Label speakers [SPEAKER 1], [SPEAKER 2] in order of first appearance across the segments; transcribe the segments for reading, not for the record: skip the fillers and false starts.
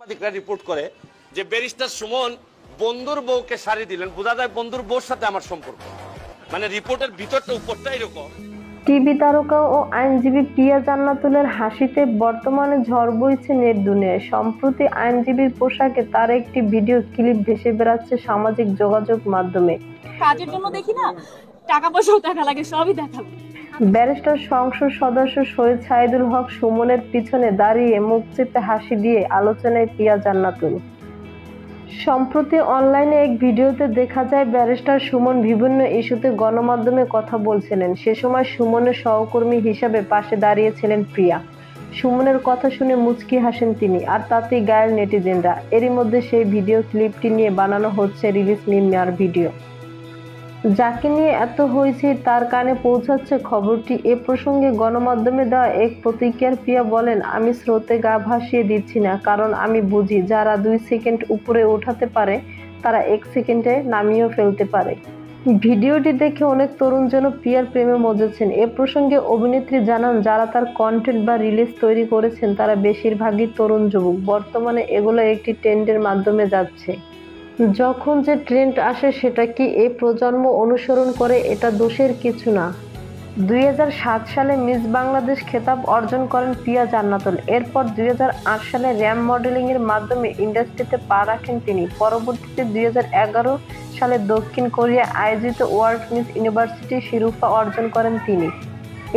[SPEAKER 1] সাংবাদিকরা রিপোর্ট করে যে ব্যারিস্টার সুমন বন্ধুর বউকে শাড়ি দিলেন, বোঝা যায় বন্ধুর বউর সাথে আমার সম্পর্ক। মানে রিপোর্টের ভিতরটা উপরটা এরকম।
[SPEAKER 2] টিভি তারকা ও আইনজীবী প্রিয়া জান্নাতুলের হাসিতে বর্তমানে ঝড় বইছে নেট দুনিয়ায়। সম্প্রতি আইনজীবীর পোশাকে তার একটি ভিডিও ক্লিপ ভেসে বেড়াচ্ছে সামাজিক যোগাযোগ মাধ্যমে।
[SPEAKER 3] কাজের জন্য দেখি না, টাকা পয়সাও দেখা লাগে, সবই দেখা লাগে।
[SPEAKER 2] ব্যারিস্টার সংসদ সদস্য সৈয়দ সাইদুল হক সুমনের পিছনে দাঁড়িয়ে মুখ চেপে হাসি দিয়ে আলোচনায় প্রিয়া জান্নাতুল। সম্প্রতি অনলাইনে এক ভিডিওতে দেখা যায় ব্যারিস্টার সুমন বিভিন্ন ইস্যুতে গণমাধ্যমে কথা বলছিলেন। সে সময় সুমনের সহকর্মী হিসাবে পাশে দাঁড়িয়েছিলেন প্রিয়া। সুমনের কথা শুনে মুচকি হাসেন তিনি, আর তাতেই গায়েল নেটিজেনরা। এরই মধ্যে সেই ভিডিও ক্লিপটি নিয়ে বানানো হচ্ছে রিলিজ মিমিয়ার ভিডিও। যাকে নিয়ে এত হয়েছে তার কানে পৌঁছাচ্ছে খবরটি। এ প্রসঙ্গে গণমাধ্যমে দেওয়া এক প্রতিক্রিয়ায় প্রিয়া বলেন, আমি স্রোতে গা ভাসিয়ে দিচ্ছি না, কারণ আমি বুঝি যারা 2 সেকেন্ড উপরে ওঠাতে পারে তারা 1 সেকেন্ডে নামিয়েও ফেলতে পারে। ভিডিওটি দেখে অনেক তরুণ যেন প্রিয়ার প্রেমে মজেছেন। এ প্রসঙ্গে অভিনেত্রী জানান, যারা তার কন্টেন্ট বা রিলিজ তৈরি করেছেন তারা বেশিরভাগই তরুণ যুবক। বর্তমানে এগুলো একটি ট্রেন্ডের মাধ্যমে যাচ্ছে। যখন যে ট্রেন্ড আসে সেটা কি এই প্রজন্ম অনুসরণ করে, এটা দোষের কিছু না। 2007 সালে মিস বাংলাদেশ খেতাব অর্জন করেন প্রিয়া জান্নাতুল। এরপর 2008 সালে র্যাম মডেলিংয়ের মাধ্যমে ইন্ডাস্ট্রিতে পা রাখেন তিনি। পরবর্তীতে 2011 সালে দক্ষিণ কোরিয়া আয়োজিত ওয়ার্ল্ড মিস ইউনিভার্সিটি শিরোপা অর্জন করেন তিনি।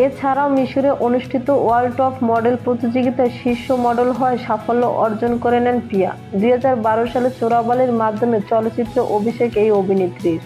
[SPEAKER 2] এছাড়াও মিশরে অনুষ্ঠিত ওয়ার্ল্ড টপ মডেল প্রতিযোগিতায় শীর্ষ মডেল হয়ে সাফল্য অর্জন করে নেন প্রিয়া। 2012 সালে চোরাবালির মাধ্যমে চলচ্চিত্রে অভিষেক এই অভিনেত্রীর।